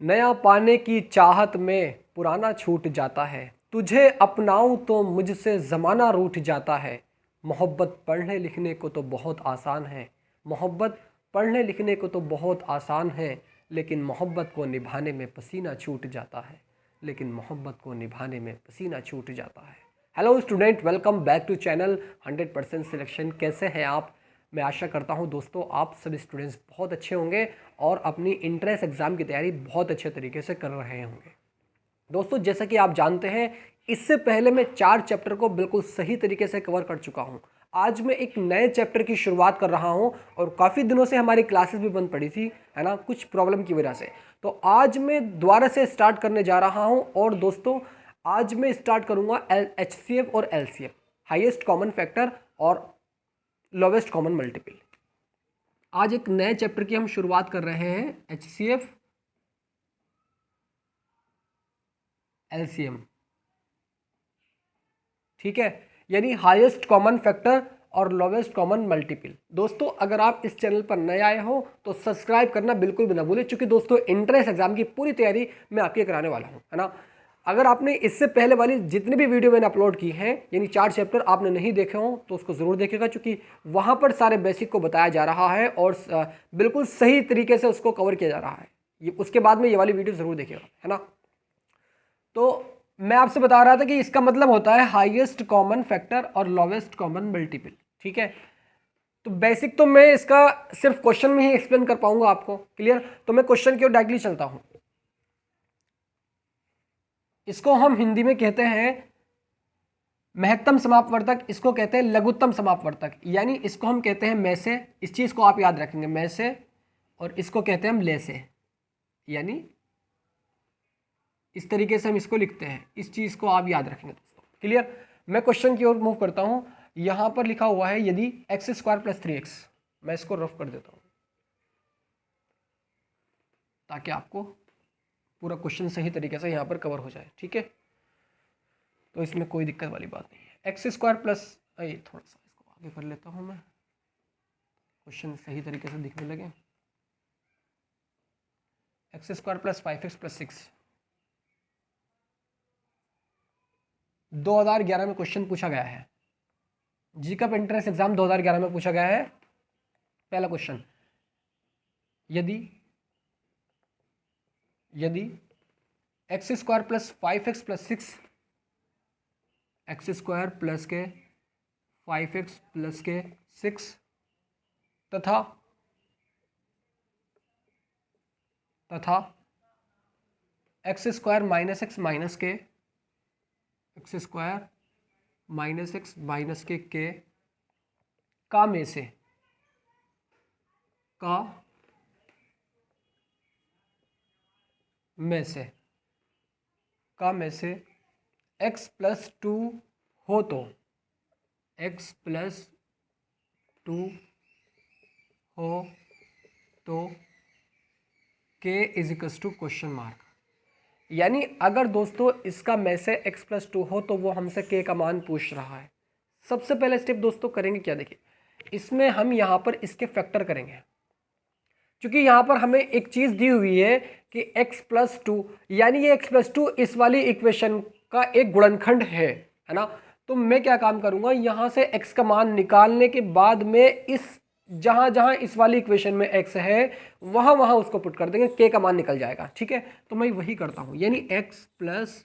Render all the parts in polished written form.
नया पाने की चाहत में पुराना छूट जाता है। तुझे अपनाऊं तो मुझसे ज़माना रूठ जाता है। मोहब्बत पढ़ने लिखने को तो बहुत आसान है। मोहब्बत पढ़ने लिखने को तो बहुत आसान है, लेकिन मोहब्बत को निभाने में पसीना छूट जाता है। लेकिन मोहब्बत को निभाने में पसीना छूट जाता है। Hello student, welcome back to channel 100% selection. कैसे हैं आप? मैं आशा करता हूं दोस्तों आप सभी स्टूडेंट्स बहुत अच्छे होंगे और अपनी इंट्रेंस एग्ज़ाम की तैयारी बहुत अच्छे तरीके से कर रहे होंगे। दोस्तों, जैसा कि आप जानते हैं, इससे पहले मैं 4 चैप्टर को बिल्कुल सही तरीके से कवर कर चुका हूं। आज मैं एक नए चैप्टर की शुरुआत कर रहा हूं और काफ़ी दिनों से हमारी क्लासेस भी बंद पड़ी थी, है ना, कुछ प्रॉब्लम की वजह से। तो आज मैं दोबारा से स्टार्ट करने जा रहा हूं और दोस्तों आज मैं स्टार्ट करूंगा HCF और LCF, हाईएस्ट कॉमन फैक्टर और लोवेस्ट कॉमन मल्टीपल। आज एक नए चैप्टर की हम शुरुआत कर रहे हैं, HCF LCM, ठीक है, यानी हाईएस्ट कॉमन फैक्टर और लोवेस्ट कॉमन मल्टीपल। दोस्तों अगर आप इस चैनल पर नए आए हो तो सब्सक्राइब करना बिल्कुल भी ना भूलें, क्योंकि दोस्तों एंट्रेंस एग्जाम की पूरी तैयारी मैं आपके कराने वाला हूं, है ना। अगर आपने इससे पहले वाली जितनी भी वीडियो मैंने अपलोड की हैं, यानी 4 चैप्टर आपने नहीं देखे हों तो उसको ज़रूर देखेगा, क्योंकि वहाँ पर सारे बेसिक को बताया जा रहा है और बिल्कुल सही तरीके से उसको कवर किया जा रहा है। ये उसके बाद में ये वाली वीडियो ज़रूर देखिएगा, है ना। तो मैं आपसे बता रहा था कि इसका मतलब होता है हाईएस्ट कॉमन फैक्टर और लोवेस्ट कॉमन मल्टीपल, ठीक है। तो बेसिक तो मैं इसका सिर्फ क्वेश्चन में ही एक्सप्लेन कर पाऊंगा आपको, क्लियर। तो मैं क्वेश्चन की ओर डायरेक्टली चलता हूं। इसको हम हिंदी में कहते हैं महत्तम समापवर्तक, इसको कहते हैं लघुत्तम समापवर्तक, यानी इसको हम कहते हैं में से। इस चीज को आप याद रखेंगे, में से, और इसको कहते हैं हम ले से, यानी इस तरीके से हम इसको लिखते हैं। इस चीज को आप याद रखेंगे दोस्तों, क्लियर। मैं क्वेश्चन की ओर मूव करता हूं। यहां पर लिखा हुआ है यदि x² + 3x, मैं इसको रफ कर देता हूं ताकि आपको पूरा क्वेश्चन सही तरीके से यहां पर कवर हो जाए, ठीक है। तो इसमें कोई दिक्कत वाली बात नहीं है। x² प्लस, थोड़ा सा इसको आगे कर लेता हूं मैं, क्वेश्चन सही तरीके से दिखने लगे। x² + 5x + 6, 2011 में क्वेश्चन पूछा गया है। जी का एंट्रेंस एग्जाम 2011 में पूछा गया है। पहला क्वेश्चन, यदि x² + 5x + 6, x² + के 5x + के 6 तथा x² - x - के x² - x - के का में से x + 2 हो तो x + 2 हो तो k = क्वेश्चन मार्क। यानी अगर दोस्तों इसका में से x + 2 हो तो वो हमसे k का मान पूछ रहा है। सबसे पहले स्टेप दोस्तों करेंगे क्या, देखिए इसमें हम यहाँ पर इसके फैक्टर करेंगे, क्योंकि यहाँ पर हमें एक चीज़ दी हुई है कि x + 2, यानी ये x + 2 इस वाली इक्वेशन का एक गुणनखंड है ना। तो मैं क्या काम करूँगा, यहाँ से x का मान निकालने के बाद में इस जहाँ जहाँ इस वाली इक्वेशन में x है वहाँ वहाँ उसको पुट कर देंगे, k का मान निकल जाएगा, ठीक है। तो मैं वही करता हूँ, यानी x +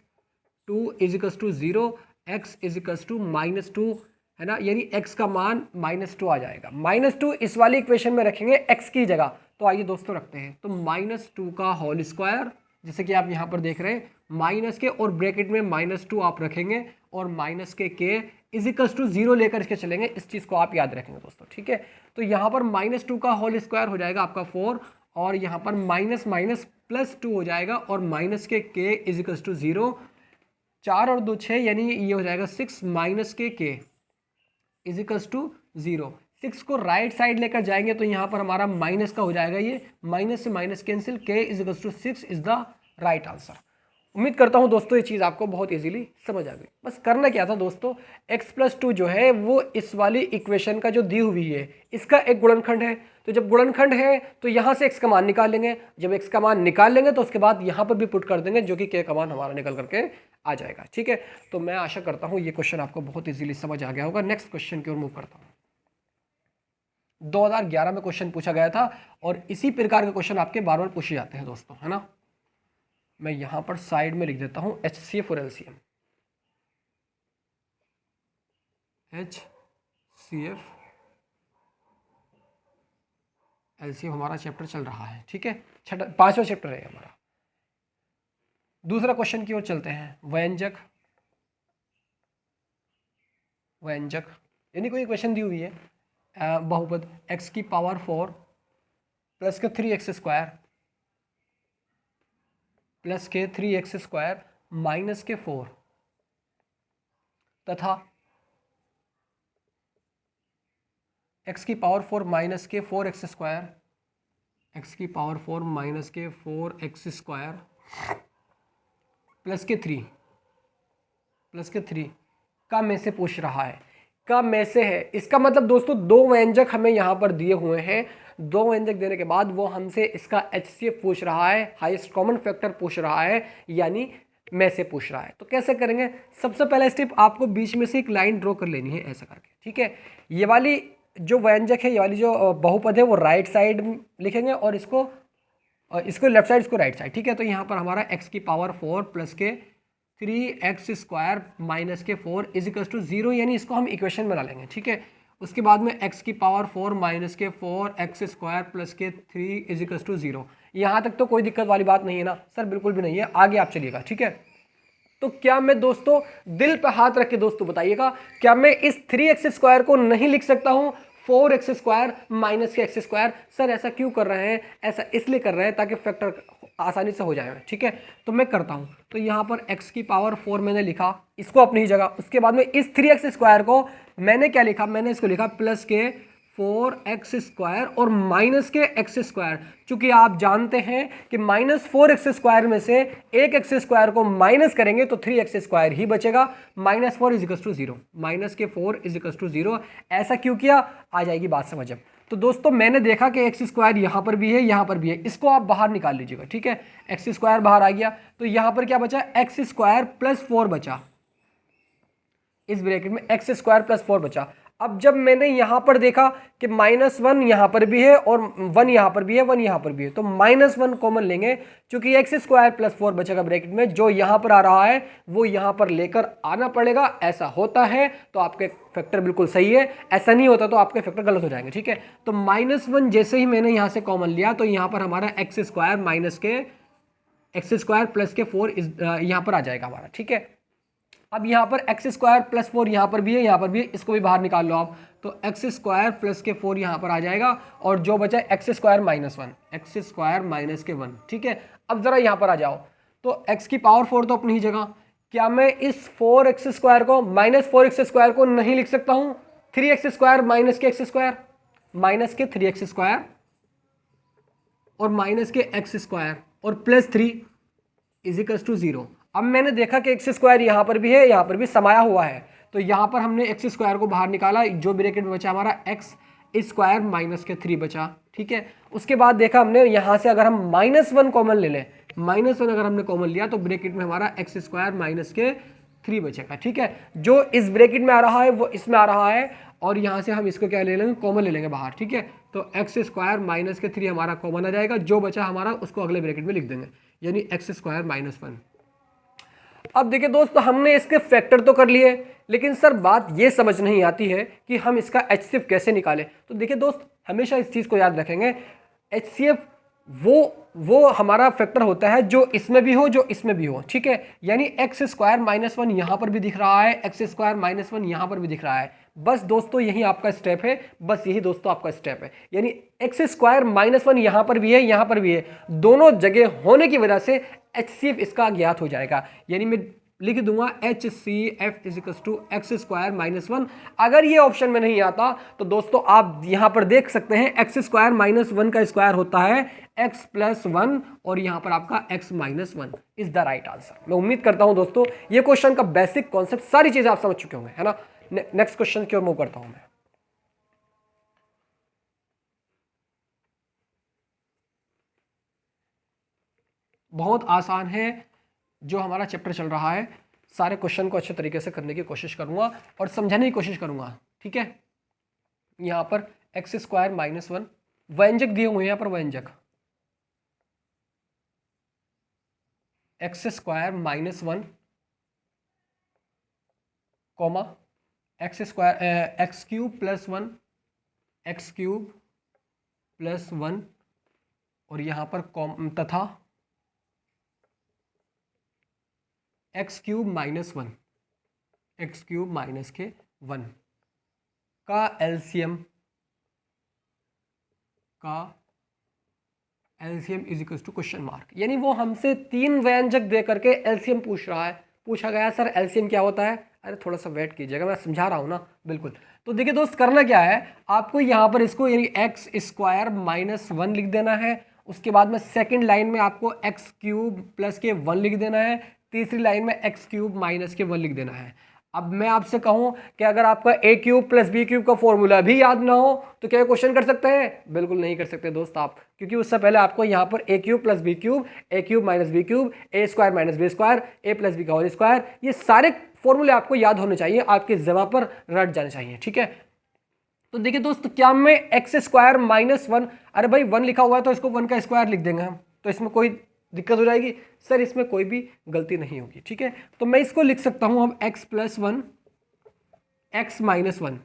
2 = 0, x = -2, है ना, यानी x का मान -2 आ जाएगा। -2 इस वाली इक्वेशन में रखेंगे x की जगह, तो आइए दोस्तों रखते हैं। तो -2 का होल स्क्वायर, जैसे कि आप यहाँ पर देख रहे हैं, माइनस के और ब्रैकेट में -2 आप रखेंगे और माइनस के k = 0 लेकर इसके चलेंगे। इस चीज़ को आप याद रखेंगे दोस्तों, ठीक है। तो यहाँ पर -2 का होल स्क्वायर हो जाएगा आपका 4, और यहाँ पर +2 हो जाएगा और माइनस के k = 0, 4 और 2 6, यानी ये हो जाएगा 6 माइनस के k = 0। 6 को राइट साइड लेकर जाएंगे तो यहाँ पर हमारा माइनस का हो जाएगा, ये माइनस से minus cancel, k = 6 is the right answer. उम्मीद करता हूँ दोस्तों ये चीज़ आपको बहुत इजीली समझ आ गई। बस करना क्या था दोस्तों, x+2 जो है वो इस वाली इक्वेशन का जो दी हुई है इसका एक गुणनखंड है। तो जब गुणनखंड है तो यहाँ से x का मान निकाल लेंगे, जब x का मान निकाल लेंगे तो उसके बाद यहाँ पर भी पुट कर देंगे जो कि k का मान हमारा निकल करके आ जाएगा। ठीक है, तो मैं आशा करता हूँ ये क्वेश्चन आपको बहुत ईजिली समझ आ गया होगा। नेक्स्ट क्वेश्चन की ओर मूव करता हूँ। 2011 में क्वेश्चन पूछा गया था और इसी प्रकार के क्वेश्चन आपके बार बार पूछे जाते हैं दोस्तों, है ना। मैं यहां पर साइड में लिख देता हूं HCF और LCM। HCF LCM हमारा चैप्टर चल रहा है। ठीक है, 5वां चैप्टर है हमारा। दूसरा क्वेश्चन की ओर चलते हैं। व्यंजक, व्यंजक यानी कोई क्वेश्चन दी हुई है, बहुपद x की पावर 4 प्लस के 3x स्क्वायर प्लस के 3x स्क्वायर माइनस के 4 तथा x की पावर 4 माइनस के 4x स्क्वायर, x की पावर 4 माइनस के 4x स्क्वायर प्लस के 3 का में से पूछ रहा है। का में से है, इसका मतलब दोस्तों दो व्यंजक हमें यहाँ पर दिए हुए हैं। दो व्यंजक देने के बाद वो हमसे इसका HCF पूछ रहा है, हाईएस्ट कॉमन फैक्टर पूछ रहा है, यानी में से पूछ रहा है। तो कैसे करेंगे, सबसे पहला स्टेप आपको बीच में से एक लाइन ड्रॉ कर लेनी है ऐसा करके। ठीक है, ये वाली जो व्यंजक है, ये वाली जो बहुपद है वो राइट साइड लिखेंगे और इसको लेफ्ट साइड, इसको राइट साइड। ठीक है, तो यहाँ पर हमारा x की पावर 4 प्लस के 3x स्क्वायर माइनस के 4 इज इक्वल टू 0, यानी इसको हम इक्वेशन बना लेंगे। ठीक है, उसके बाद में x की पावर 4 माइनस के 4x स्क्वायर प्लस के 3 इज इक्वल टू 0। यहाँ तक तो कोई दिक्कत वाली बात नहीं है ना सर? बिल्कुल भी नहीं है, आगे आप चलिएगा। ठीक है, तो क्या मैं दोस्तों, दिल पे हाथ रख के दोस्तों बताइएगा, क्या मैं इस 3x स्क्वायर को नहीं लिख सकता हूँ 4x स्क्वायर माइनस के x स्क्वायर? सर ऐसा क्यों कर रहे हैं? ऐसा इसलिए कर रहे हैं ताकि फैक्टर आसानी से हो जाए। ठीक है, तो मैं करता हूं। तो यहां पर x की पावर 4 मैंने लिखा, इसको अपनी ही जगह। उसके बाद में इस 3x स्क्वायर को मैंने क्या लिखा, मैंने इसको लिखा प्लस के 4x स्क्वायर और माइनस के x स्क्वायर। चूंकि आप जानते हैं कि माइनस 4x स्क्वायर में से एक x स्क्वायर को माइनस करेंगे तो 3x स्क्वायर ही बचेगा। Minus 4 is equal to 0, minus के 4 इज इक्वल टू 0। ऐसा क्यों किया, आ जाएगी बात समझ अब। तो दोस्तों मैंने देखा कि x स्क्वायर यहाँ पर भी है, यहाँ पर भी है, इसको आप बाहर निकाल लीजिएगा। ठीक है, x स्क्वायर बाहर आ गया तो यहाँ पर क्या बचा, x स्क्वायर प्लस 4 बचा, इस ब्रैकेट में x स्क्वायर प्लस 4 बचा। अब जब मैंने यहां पर देखा कि -1 यहां पर भी है और 1 यहां पर भी है, 1 यहां पर भी है, तो -1 कॉमन लेंगे। क्योंकि x स्क्वायर प्लस 4 बचेगा ब्रैकेट में, जो यहां पर आ रहा है वो यहां पर लेकर आना पड़ेगा। ऐसा होता है तो आपके फैक्टर बिल्कुल सही है, ऐसा नहीं होता तो आपके फैक्टर गलत हो जाएंगे। ठीक है, तो -1 जैसे ही मैंने यहां से कॉमन लिया तो यहां पर हमारा x स्क्वायर माइनस के x स्क्वायर प्लस के 4 यहां पर आ जाएगा हमारा। ठीक है, अब यहाँ पर x स्क्वायर प्लस 4 यहाँ पर भी है, यहाँ पर भी है, इसको भी बाहर निकाल लो आप। तो x स्क्वायर प्लस के 4 यहाँ पर आ जाएगा और जो बचा x square minus 1, x square minus के 1। ठीक है, अब जरा यहाँ पर आ जाओ। तो x की पावर 4 तो अपनी ही जगह, क्या मैं इस 4x स्क्वायर को माइनस 4x स्क्वायर को नहीं लिख सकता हूँ 3x स्क्वायर माइनस के x स्क्वायर, माइनस के 3x स्क्वायर और माइनस के x स्क्वायर और प्लस 3 इज इक्वल टू 0। अब मैंने देखा कि x स्क्वायर यहाँ पर भी है, यहाँ पर भी समाया हुआ है, तो यहाँ पर हमने x स्क्वायर को बाहर निकाला, जो ब्रैकेट में बचा हमारा x स्क्वायर माइनस के 3 बचा। ठीक है, उसके बाद देखा हमने यहाँ से अगर हम -1 कॉमन ले लें, -1 अगर हमने कॉमन लिया तो ब्रैकेट में हमारा x स्क्वायर माइनस के 3 बचेगा। ठीक है, जो इस ब्रैकेट में आ रहा है वो इसमें आ रहा है और यहाँ से हम इसको क्या ले लेंगे, कॉमन ले लेंगे बाहर। ठीक है, तो x स्क्वायर माइनस के 3 हमारा कॉमन आ जाएगा, जो बचा हमारा उसको अगले ब्रैकेट में लिख देंगे, यानी x स्क्वायर माइनस 1। अब देखिए दोस्तों, हमने इसके फैक्टर तो कर लिए, लेकिन सर बात ये समझ नहीं आती है कि हम इसका HCF कैसे निकालें। तो देखिए दोस्त, हमेशा इस चीज़ को याद रखेंगे, HCF वो हमारा फैक्टर होता है जो इसमें भी हो, जो इसमें भी हो। ठीक है, यानी x स्क्वायर माइनस 1 यहाँ पर भी दिख रहा है, x स्क्वायर माइनस 1 यहाँ पर भी दिख रहा है। बस दोस्तों यही आपका स्टेप है, बस यही दोस्तों आपका स्टेप है, यानी x स्क्वायर माइनस 1 यहाँ पर भी है, यहाँ पर भी है, दोनों जगह होने की वजह से HCF इसका ज्ञात हो जाएगा। यानी मैं लिख दूंगा HCF is equal to x square minus 1। अगर ये ऑप्शन में नहीं आता तो दोस्तों आप यहां पर देख सकते हैं एक्स स्क्वायर माइनस 1 का स्क्वायर होता है x प्लस 1 और यहां पर आपका x minus 1 is the right answer. मैं उम्मीद करता हूं दोस्तों ये क्वेश्चन का बेसिक कॉन्सेप्ट सारी चीजें आप समझ चुके होंगे, है ना। नेक्स्ट क्वेश्चन की ओर मूव करता हूं मैं। बहुत आसान है जो हमारा चैप्टर चल रहा है, सारे क्वेश्चन को अच्छे तरीके से करने की कोशिश करूंगा और समझाने की कोशिश करूंगा, ठीक है। यहां पर एक्स स्क्वायर माइनस 1 व्यंजक दिए हुए हैं, यहां पर व्यंजक x square minus 1 comma x square x cube plus 1 x cube plus 1 और यहां पर तथा x cube minus 1 x cube minus के 1 का LCM is equal to question mark. यानी वो हमसे 3 व्यंजक दे करके एलसीएम पूछ रहा है। पूछा गया सर एलसीएम क्या होता है, अरे थोड़ा सा वेट कीजिएगा, मैं समझा रहा हूँ ना, बिल्कुल। तो देखिए दोस्त करना क्या है, आपको यहाँ पर इसको यानी एक्स स्क्वायर माइनस 1 लिख देना है। उसके बाद में सेकंड लाइन में आपको एक्स क्यूब प्लस के 1 लिख देना है। तीसरी लाइन में एक्स क्यूब माइनस के 1 लिख देना है। अब मैं आपसे कहूं कि अगर आपका ए क्यूब प्लस बी क्यूब का फॉर्मूला भी याद ना हो तो क्या क्वेश्चन कर सकते हैं? बिल्कुल नहीं कर सकते दोस्त आप, क्योंकि उससे पहले आपको यहाँ पर ए क्यूब प्लस बी क्यूब, ए क्यूब माइनस बी क्यूब, ए स्क्वायर माइनस बी स्क्वायर, ए प्लस बी का होल स्क्वायर, ये सारे फॉर्मूले आपको याद होने चाहिए, आपके जमा पर रट जाने चाहिए, ठीक है। तो देखिए दोस्त क्या मैं एक्स स्क्वायर माइनस 1, अरे भाई 1 लिखा हुआ है तो इसको 1 का स्क्वायर लिख देंगे हम, तो इसमें कोई दिक्कत हो जाएगी? सर इसमें कोई भी गलती नहीं होगी, ठीक है। तो मैं इसको लिख सकता हूं अब एक्स प्लस 1 एक्स माइनस 1,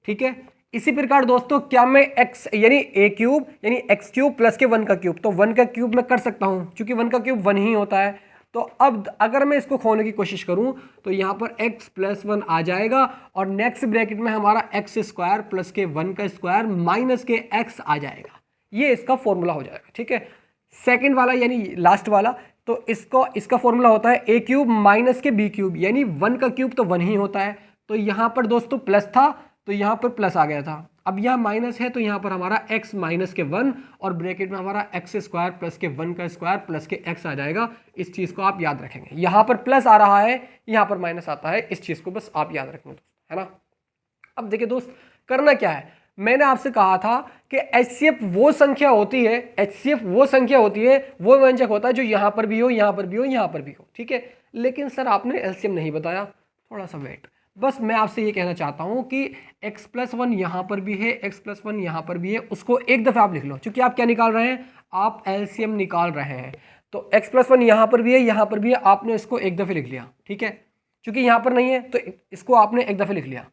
ठीक है। इसी प्रकार दोस्तों क्या मैं एक्स यानी ए क्यूब यानी एक्स क्यूब प्लस के 1 का क्यूब, तो 1 का क्यूब मैं कर सकता हूं क्योंकि 1 का क्यूब 1 ही होता है। तो अब अगर मैं इसको खोलने की कोशिश करूं तो यहां पर x प्लस 1 आ जाएगा और नेक्स्ट ब्रैकेट में हमारा एक्स स्क्वायर प्लस के 1 का स्क्वायर माइनस के x आ जाएगा। ये इसका फॉर्मूला हो जाएगा, ठीक है। सेकंड वाला यानी लास्ट वाला, तो इसका फॉर्मूला होता है ए क्यूब माइनस के बी क्यूब, यानी 1 का क्यूब तो 1 ही होता है। तो यहां पर दोस्तों प्लस था तो यहां पर प्लस आ गया था, अब यहां माइनस है तो यहां पर हमारा x माइनस के 1 और ब्रैकेट में हमारा एक्स स्क्वायर प्लस के 1 का स्क्वायर प्लस के x आ जाएगा। इस चीज को आप याद रखेंगे, यहां पर प्लस आ रहा है यहां पर माइनस आता है, इस चीज को बस आप याद रखेंगे दोस्त, है ना। अब देखिए दोस्त करना क्या है, मैंने आपसे कहा था कि एचसीएफ वो संख्या होती है, एचसीएफ वो संख्या होती है, वो व्यंजक होता है जो यहां पर भी हो, यहां पर भी हो, यहां पर भी हो, ठीक है। लेकिन सर आपने एलसीएम नहीं बताया, थोड़ा सा वेट। बस मैं आपसे ये कहना चाहता हूं कि x प्लस 1 यहां पर भी है, x प्लस 1 यहां पर भी है, उसको एक दफा आप लिख लो, क्योंकि आप क्या निकाल रहे हैं, आप एलसीएम निकाल रहे हैं। तो x प्लस 1 यहां पर भी है, यहां पर भी है, आपने इसको एक दफे लिख लिया, ठीक है। क्योंकि यहां पर नहीं है तो इसको आपने एक दफे लिख लिया।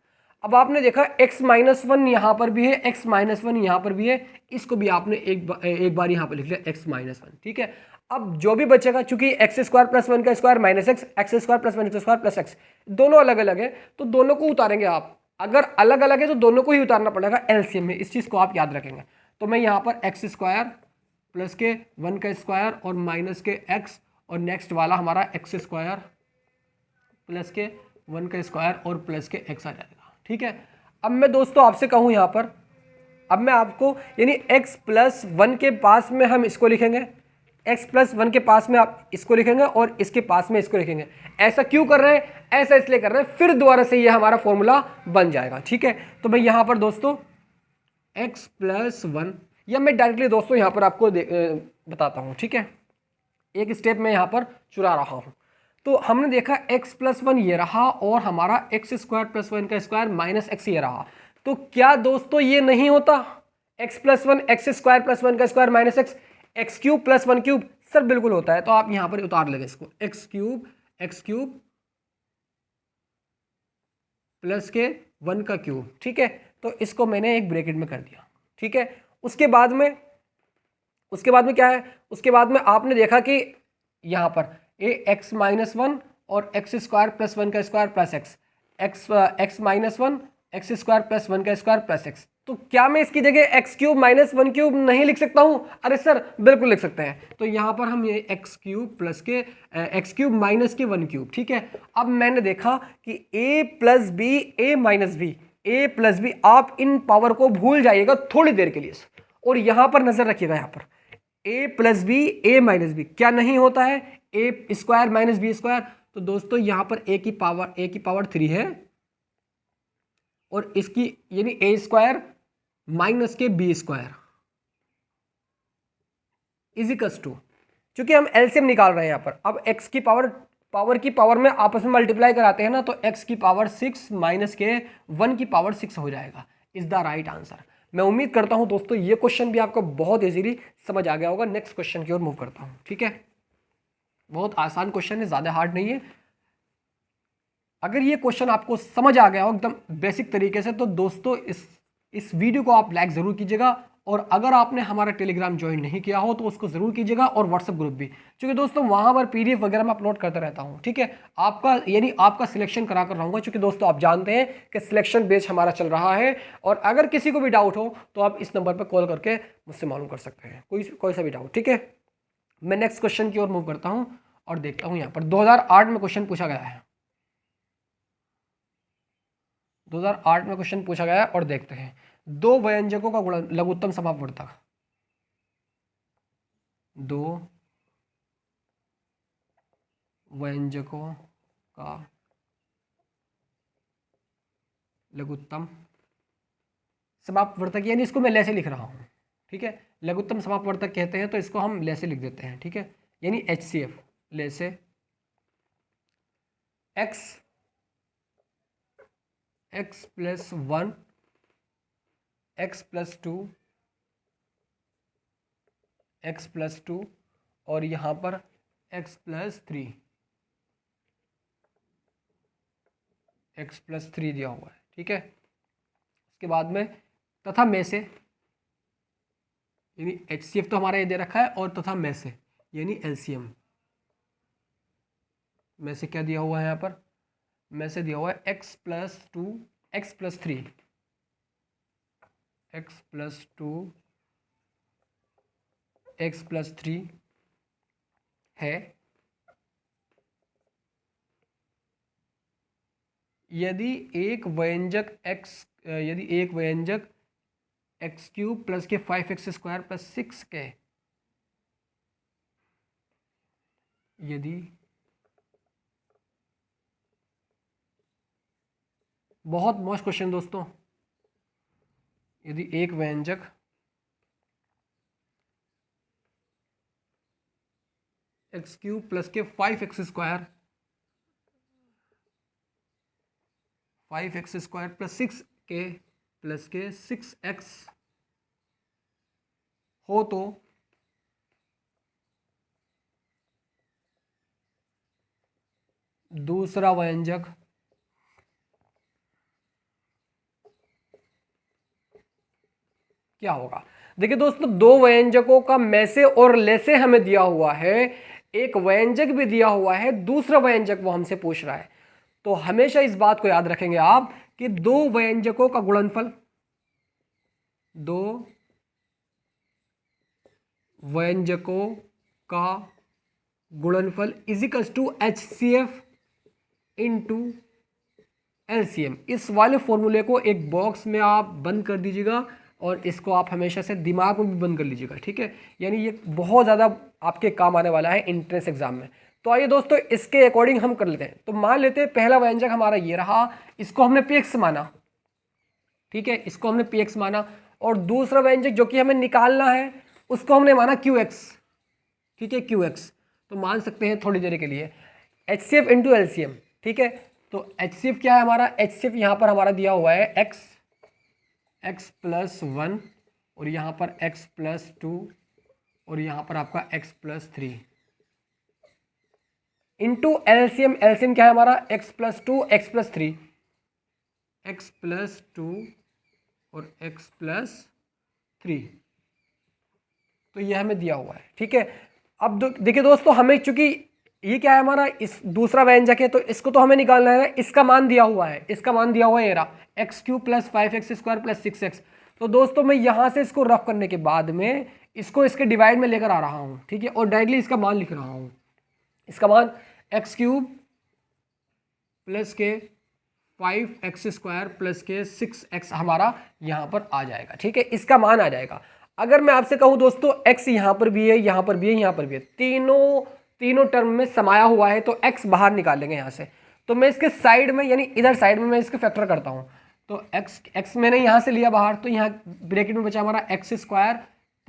अब आपने देखा x माइनस 1 यहां पर भी है, x माइनस 1 यहां पर भी है, इसको भी आपने एक बार यहां पर लिख लिया x माइनस 1, ठीक है। अब जो भी बचेगा, चूंकि एक्स स्क्वायर प्लस 1 का square minus x, x square plus 1 का स्क्वायर प्लस एक्स, दोनों अलग अलग है तो दोनों को उतारेंगे आप। अगर अलग अलग है तो दोनों को ही उतारना पड़ेगा एलसीएम में, इस चीज को आप याद रखेंगे। तो मैं यहां पर एक्स स्क्वायर प्लस के 1 का स्क्वायर और माइनस के एक्स, और नेक्स्ट वाला हमारा एक्स स्क्वायर प्लस के 1 का स्क्वायर और प्लस के एक्स आ जाएगा, ठीक है। अब मैं दोस्तों आपसे कहूं यहां पर, अब मैं आपको यानी x प्लस 1 के पास में हम इसको लिखेंगे, x प्लस 1 के पास में आप इसको लिखेंगे और इसके पास में इसको लिखेंगे। ऐसा क्यों कर रहे हैं? ऐसा इसलिए कर रहे हैं फिर दोबारा से ये हमारा फॉर्मूला बन जाएगा, ठीक है। तो मैं यहां पर दोस्तों x प्लस 1, या मैं डायरेक्टली दोस्तों यहां पर आपको बताता हूं, ठीक है। एक स्टेप मैं यहां पर चुरा रहा हूं। तो हमने देखा x प्लस 1 ये रहा और हमारा एक्स स्क्वायर प्लस 1 का स्क्वायर माइनस एक्स ये रहा। तो क्या दोस्तों ये नहीं होता x plus 1 x square plus 1 का square minus x, x cube plus 1 cube? Sir बिल्कुल होता है। तो आप यहां पर उतार लेंगे इसको, एक्स क्यूब प्लस के 1 का क्यूब, ठीक है। तो इसको मैंने एक ब्रैकेट में कर दिया, ठीक है। उसके बाद में क्या है, उसके बाद में आपने देखा कि यहां पर एक्स माइनस 1 और एक्स स्क्वायर प्लस 1 का square plus x, x minus 1 x square plus 1 का स्क्वायर प्लस एक्स, तो क्या मैं इसकी जगह x cube minus one cube नहीं लिख सकता हूं? अरे सर बिल्कुल लिख सकते हैं। तो यहां पर हम ये एक्स क्यूब प्लस के एक्स क्यूब माइनस के वन क्यूब, ठीक है। अब मैंने देखा कि ए प्लस बी ए माइनस बी, ए प्लस बी, आप इन पावर को भूल जाइएगा थोड़ी देर के लिए, और यहां पर नजर रखिएगा, यहां पर ए प्लस बी ए माइनस बी क्या नहीं होता है? ए स्क्वायर माइनस बी स्क्वायर। तो दोस्तों यहां पर ए की पावर 3 है, और इसकी यानी ए स्क्वायर माइनस के बी स्क्वायर इजिकल्स टू, क्योंकि हम एलसीएम निकाल रहे हैं यहां पर। अब एक्स की पावर की पावर में आपस में मल्टीप्लाई कराते हैं ना, तो एक्स की पावर 6 माइनस के 1 की पावर 6 हो जाएगा। Is the right answer. मैं उम्मीद करता हूं दोस्तों ये क्वेश्चन भी आपको बहुत इजीली समझ आ गया होगा। नेक्स्ट क्वेश्चन की ओर मूव करता हूं, ठीक है। बहुत आसान क्वेश्चन है, ज्यादा हार्ड नहीं है। अगर ये क्वेश्चन आपको समझ आ गया हो एकदम बेसिक तरीके से, तो दोस्तों इस वीडियो को आप लाइक जरूर कीजिएगा, और अगर आपने हमारा टेलीग्राम ज्वाइन नहीं किया हो तो उसको जरूर कीजिएगा, और व्हाट्सएप ग्रुप भी, क्योंकि दोस्तों वहां पर पीडीएफ वगैरह मैं अपलोड करता रहता हूं, ठीक है। आपका सिलेक्शन करा कर रहूंगा, क्योंकि दोस्तों आप जानते हैं कि सिलेक्शन बेच हमारा चल रहा है। और अगर किसी को भी डाउट हो तो आप इस नंबर पर कॉल करके मुझसे मालूम कर सकते हैं, कोई सा भी डाउट, ठीक है। मैं नेक्स्ट क्वेश्चन की ओर मूव करता हूं और देखता हूं। यहाँ पर 2008 में क्वेश्चन पूछा गया है, 2008 में क्वेश्चन पूछा गया है, और देखते हैं। दो व्यंजकों का गुणन लघुत्तम समापवर्तक, दो व्यंजकों का लघुत्तम समापवर्तक, यानी इसको मैं ले लिख रहा हूं, ठीक है। लघुत्तम समापवर्तक कहते हैं, तो इसको हम ले लिख देते हैं, ठीक है। यानी HCF, ले से x plus 1 x plus 2 x plus 2 और यहां पर x प्लस 3 दिया हुआ है, ठीक है। उसके बाद में तथा में से, यानी HCF तो हमारा ये दे रखा है, और तथा में से यानी LCM में से क्या दिया हुआ है? यहाँ पर में से दिया हुआ है x plus 2 x plus 3 x plus 2 x plus 3 है। यदि एक व्यंजक एक्स क्यूब प्लस के 5x स्क्वायर प्लस 6 के, यदि बहुत मस्त क्वेश्चन दोस्तों, यदि एक व्यंजक एक्स क्यूब प्लस के 5x स्क्वायर प्लस 6 के प्लस के 6x हो, तो दूसरा व्यंजक क्या होगा? देखिए दोस्तों, दो व्यंजकों का में से और ले से हमें दिया हुआ है, एक व्यंजक भी दिया हुआ है, दूसरा व्यंजक वो हमसे पूछ रहा है। तो हमेशा इस बात को याद रखेंगे आप कि दो व्यंजकों का गुणनफल, दो व्यंजकों का गुणनफल equals to HCF into LCM। इस वाले फॉर्मूले को एक बॉक्स में आप बंद कर दीजिएगा, और इसको आप हमेशा से दिमाग में भी बंद कर लीजिएगा, ठीक है। यानी ये बहुत ज़्यादा आपके काम आने वाला है एंट्रेंस एग्जाम में। तो आइए दोस्तों, इसके अकॉर्डिंग हम कर लेते हैं। तो मान लेते हैं पहला व्यंजक हमारा ये रहा, इसको हमने PX माना, ठीक है, इसको हमने PX माना। और दूसरा व्यंजक जो कि हमें निकालना है उसको हमने माना QX, ठीक है, QX। तो मान सकते हैं थोड़ी देर के लिए HCF इंटू LCM, ठीक है। तो HCF क्या है हमारा? HCF यहाँ पर हमारा दिया हुआ है x प्लस 1, और यहाँ पर x प्लस 2, और यहाँ पर आपका x plus 3 into LCM। LCM क्या है हमारा? x plus 2 x plus 3, x plus 2 और x प्लस 3। तो ये हमें दिया हुआ है, ठीक है। अब देखिए दोस्तों, हमें चूंकि ये क्या है हमारा, इस दूसरा व्यंजक है, तो इसको तो हमें निकालना है। इसका मान दिया हुआ है, इसका मान दिया हुआ है ये रहा, x cube plus 5x square plus 6x। तो दोस्तों मैं यहाँ से इसको रफ करने के बाद में इसको इसके डिवाइड में लेकर आ रहा हूँ, ठीक है, और डायरेक्टली इसका मान लिख रहा हूँ। इसका मान x³ प्लस के 5x² प्लस के 6x हमारा यहाँ पर आ जाएगा, ठीक है, इसका मान आ जाएगा। अगर मैं आपसे कहूँ दोस्तों x यहाँ पर भी है, यहाँ पर भी है, यहाँ पर भी है, तीनों टर्म में समाया हुआ है, तो x बाहर निकाल लेंगे यहाँ से। तो मैं इसके साइड में यानी इधर साइड में मैं इसके फैक्टर करता हूँ, तो x मैंने यहाँ से लिया बाहर, तो यहाँ ब्रैकेट में बचा हमारा x²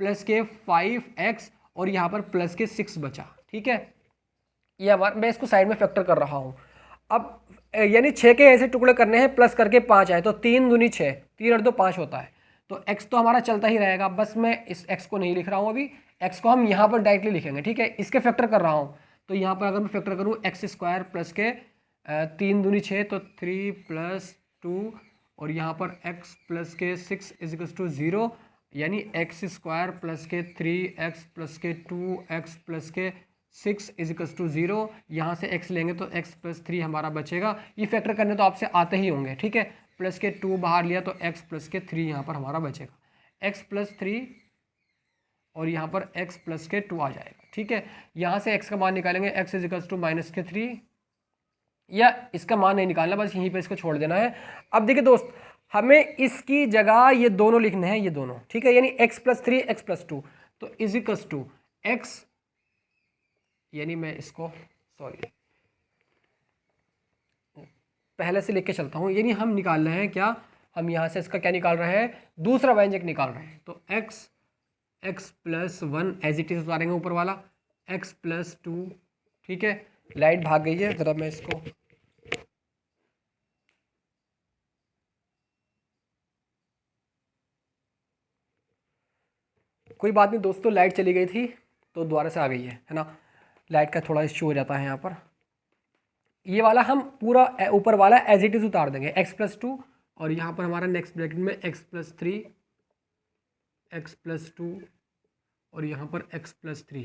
प्लस के 5x और यहाँ पर प्लस के 6 बचा, ठीक है। ये हमारा, मैं इसको साइड में फैक्टर कर रहा हूँ। अब यानी 6 के ऐसे टुकड़े करने हैं, प्लस करके 5 आए, तो 3 दूनी 6, 3 और 2 5 होता है, तो x तो हमारा चलता ही रहेगा। बस मैं इस x को नहीं लिख रहा हूँ अभी, x को हम यहाँ पर डायरेक्टली लिखेंगे, ठीक है। इसके फैक्टर कर रहा हूँ, तो यहाँ पर अगर मैं फैक्टर करूँ x² प्लस के 3 दूनी 6, तो 3 + 2 और यहाँ पर x प्लस के 6 = 0, यानी x² प्लस के 3x प्लस के 2x प्लस के 6 = 0। यहाँ से x लेंगे तो x + 3 हमारा बचेगा। ये फैक्टर करने तो आपसे आते ही होंगे, ठीक है। प्लस के 2 बाहर लिया तो x प्लस के 3 यहाँ पर हमारा बचेगा, x + 3 और यहाँ पर x प्लस के 2 आ जाएगा, ठीक है। यहाँ से x का मान निकालेंगे, x = -3, या इसका मान नहीं निकालना, बस यहीं पे इसको छोड़ देना है। अब देखिए दोस्त, हमें इसकी जगह ये दोनों लिखने हैं, ये दोनों, ठीक है, यानी x + 3 x + 2, तो = x, यानी मैं इसको पहले से लिख के चलता हूँ, यानी हम निकाल रहे हैं क्या, हम यहाँ से इसका क्या निकाल रहे हैं, दूसरा व्यंजक निकाल रहे हैं। तो x + 1 एज इट इज उतारेंगे ऊपर वाला, x + 2, ठीक है। लाइट भाग गई है, जरा मैं इसको, कोई बात नहीं दोस्तों, लाइट चली गई थी तो दोबारा से आ गई है ना, लाइट का थोड़ा इश्यू हो जाता है यहाँ पर। ये वाला हम पूरा ऊपर वाला एज इट इज उतार देंगे, x + 2 और यहाँ पर हमारा नेक्स्ट ब्रैकेट में x + 3 x + 2 और यहाँ पर x + 3,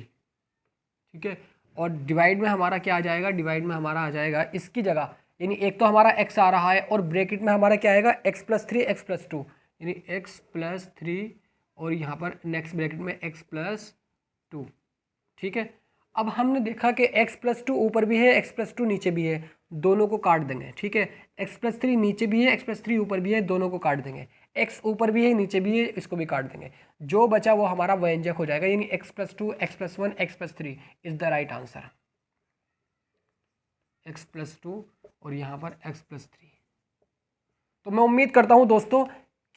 ठीक है। और डिवाइड में हमारा क्या आ जाएगा, डिवाइड में हमारा आ जाएगा इसकी जगह, यानी एक तो हमारा x आ रहा है और ब्रैकेट में हमारा क्या आएगा, x + 3 x + 2, यानी x + 3 और यहाँ पर नेक्स्ट ब्रैकेट में x + 2, ठीक है। अब हमने देखा कि x + 2 ऊपर भी है, x + 2 नीचे भी है, दोनों को काट देंगे, ठीक है। x + 3 नीचे भी है, x + 3 ऊपर भी है, दोनों को काट देंगे। x ऊपर भी है, नीचे भी है, इसको भी काट देंगे। जो बचा वो हमारा व्यंजक हो जाएगा, यानी x + 2 x + 1 x + 3 is the right answer. x + 2 और यहाँ पर x + 3। तो मैं उम्मीद करता हूँ दोस्तों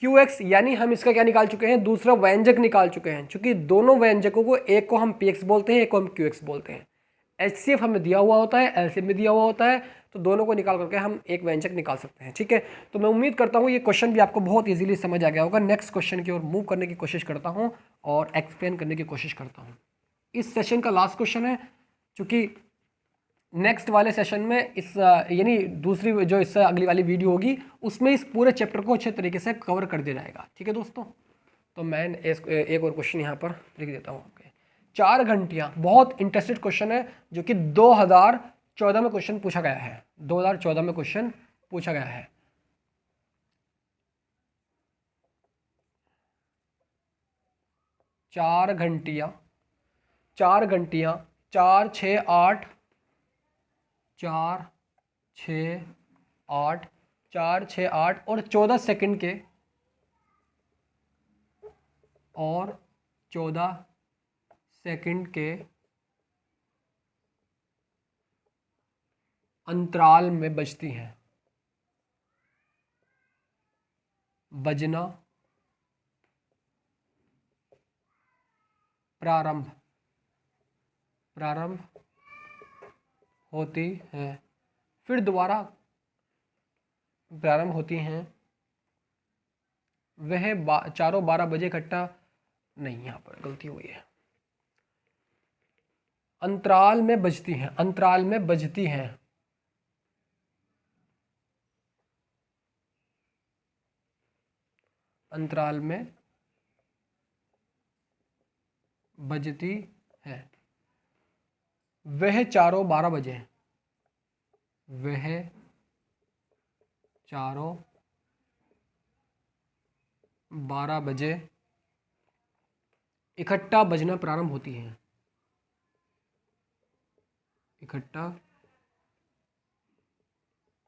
QX, यानी हम इसका क्या निकाल चुके हैं, दूसरा व्यंजक निकाल चुके हैं। चूंकि दोनों व्यंजकों को, एक को हम PX बोलते हैं, एक को हम QX बोलते हैं। HCF हमें दिया हुआ होता है, LCM में दिया हुआ होता है, तो दोनों को निकाल करके हम एक व्यंजक निकाल सकते हैं, ठीक है। तो मैं उम्मीद करता हूँ ये क्वेश्चन भी आपको बहुत ईजिली समझ आ गया होगा। नेक्स्ट क्वेश्चन की ओर मूव करने की कोशिश करता हूँ और एक्सप्लेन करने की कोशिश करता हूँ। इस सेशन का लास्ट क्वेश्चन है, चूँकि नेक्स्ट वाले सेशन में इस यानी दूसरी जो इससे अगली वाली वीडियो होगी उसमें इस पूरे चैप्टर को अच्छे तरीके से कवर कर दिया जाएगा, ठीक है दोस्तों। तो मैं एक और क्वेश्चन यहाँ पर लिख देता हूँ। 4 घंटियाँ, बहुत इंटरेस्टेड क्वेश्चन है जो कि 2014 में क्वेश्चन पूछा गया है, 2014 में क्वेश्चन पूछा गया है। चार घंटियाँ 4 6 8 4 6 8 4 6 8 और 14 सेकंड के, और 14 सेकंड के अंतराल में बजती हैं। बजना प्रारंभ होती हैं, फिर दोबारा प्रारंभ होती हैं। वह चारों 12 बजे इकट्ठा, नहीं, यहाँ पर गलती हुई है। अंतराल में बजती हैं, अंतराल में बजती हैं। अंतराल में बजती है। वह चारों 12 बजे, वह चारों 12 बजे इकट्ठा बजना प्रारंभ होती हैं। इकट्ठा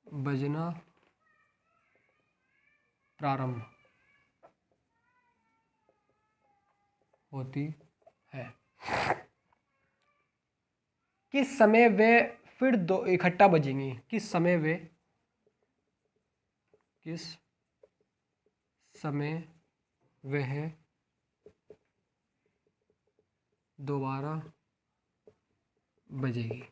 बजना प्रारंभ होती है। किस समय वे फिर दो इकट्ठा बजेंगी? किस समय वह दोबारा बजेगी?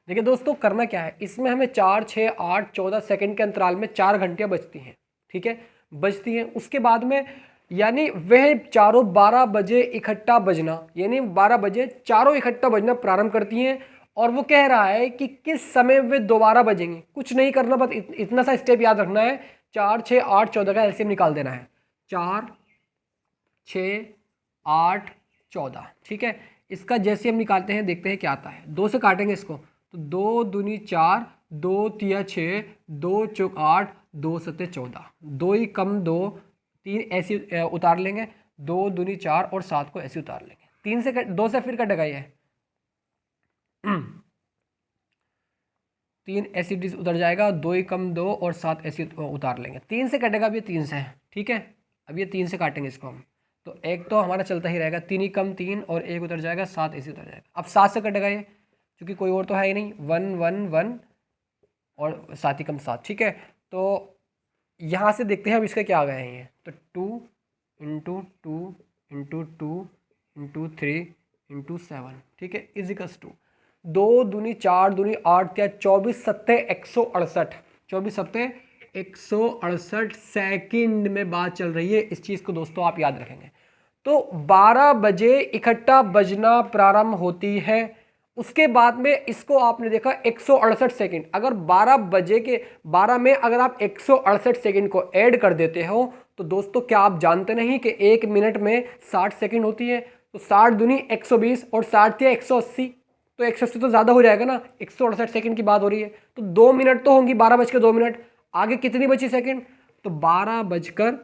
देखिए दोस्तों, करना क्या है, इसमें हमें 4, 6, 8, 14 सेकंड के अंतराल में 4 घंटियां बजती हैं। ठीक है, बजती हैं। उसके बाद में यानी वह चारों 12 बजे इकट्ठा बजना, यानी 12 बजे चारों इकट्ठा बजना प्रारंभ करती हैं। और वो कह रहा है कि किस समय वे दोबारा बजेंगे। कुछ नहीं करना, बस इतना सा स्टेप याद रखना है। 4, 6, 8, 14 का एलसीएम निकाल देना है। 4, 6, 8, 14। ठीक है, इसका जैसे हम निकालते हैं देखते हैं क्या आता है। 2 से काटेंगे इसको तो 2 दूनी 4, 2 तिया 6, 2 चौक 8, 2 सत्ते 14, 2 ही कम 2, 3 ऐसे उतार लेंगे। 2 दूनी 4 और 7 को ऐसे उतार लेंगे। 3 से 2 से फिर कटेगा ये 3 ऐसे उतर जाएगा। 2 ही कम 2 और 7 ऐसे उतार लेंगे। 3 से कटेगा, अब ये 3 से है। ठीक है, अब ये 3 से काटेंगे इसको हम तो एक तो हमारा चलता ही रहेगा। 3 ही कम 3 और 1 उतर जाएगा, 7 ऐसे उतर जाएगा। अब 7 से कटेगा ये, क्योंकि कोई और तो है ही नहीं। 1, 1, 1 और 7 ही कम 7। ठीक है, तो यहाँ से देखते हैं अब इसका क्या आ गए हैं ये। तो 2 × 2 × 2 × 3 × 7। ठीक है, इजिकल्स टू 2 दूनी 4 दूनी 8 या 24 सत्ते 168। 24 सत्ते 168 सेकंड में बात चल रही है। इस चीज़ को दोस्तों आप याद रखेंगे। तो 12 बजे इकट्ठा बजना प्रारंभ होती है। उसके बाद में इसको आपने देखा 168 सेकंड। अगर 12 बजे के 12 में अगर आप 168 सेकंड को ऐड कर देते हो तो दोस्तों क्या आप जानते नहीं कि 1 मिनट में 60 सेकंड होती है। तो 60 दूनी 120 और 60 या 180, तो 180 तो ज़्यादा हो जाएगा ना। 168 सेकंड की बात हो रही है तो 2 मिनट तो होंगी। 12:02 आगे कितनी बची सेकंड? तो 12:02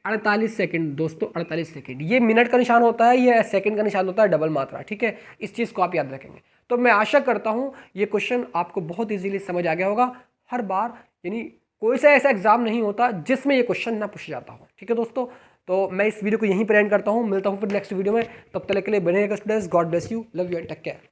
48 सेकंड दोस्तों। 48 सेकंड ये मिनट का निशान होता है, ये सेकंड का निशान होता है, डबल मात्रा। ठीक है, इस चीज़ को आप याद रखेंगे। तो मैं आशा करता हूँ ये क्वेश्चन आपको बहुत इजीली समझ आ गया होगा। हर बार यानी कोई सा ऐसा एग्जाम नहीं होता जिसमें ये क्वेश्चन ना पूछा जाता हो। ठीक है दोस्तों, तो मैं इस वीडियो को यहीं पर एंड करता हूँ। मिलता हूँ फिर नेक्स्ट वीडियो में। तब तक के लिए बने रहिएगा students. God bless you, love you and take care.